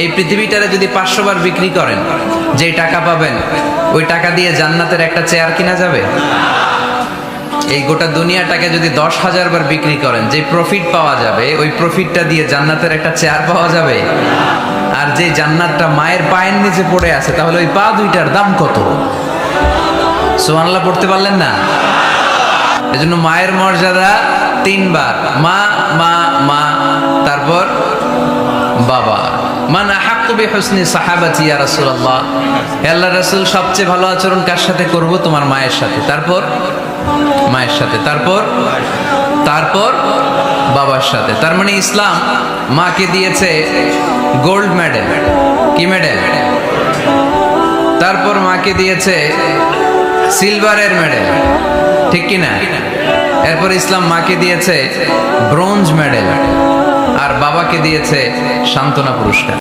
এই পৃথিবীটারে যদি 500 বার বিক্রি করেন, যেই টাকা পাবেন ওই টাকা দিয়ে জান্নাতের একটা চেয়ার কিনা যাবে? এই গোটা দুনিয়াটাকে যদি 10,000 বার বিক্রি করেন, যে প্রফিট পাওয়া যাবে ওই প্রফিটটা দিয়ে জান্নাতের একটা চেয়ার পাওয়া যাবে? আর যে জান্নাতটা মায়ের পায়ের নিচে পড়ে আছে, তাহলে ওই পা দুইটার দাম কত? সুবহানাল্লাহ পড়তে পারলেন না? এজন্য মায়ের মর্যাদা 3 বার, মা মা মা, তারপর বাবা। মান আহাক্কু বিহুসনি সাহাবাতি ইয়া রাসূলুল্লাহ, হে আল্লাহর রাসূল সবচেয়ে ভালো আচরণ কার সাথে করব? তোমার মায়ের সাথে, তারপর মায়ের সাথে, তারপর বাবার সাথে। তার মানে ইসলাম মাকে দিয়েছে গোল্ড মেডেল। কি মেডেল? তারপর মাকে দিয়েছে সিলভারের মেডেল, ঠিক কি না? এরপর ইসলাম মাকে দিয়েছে ব্রোঞ্জ মেডেল, আর বাবাকে দিয়েছে সান্ত্বনা পুরস্কার।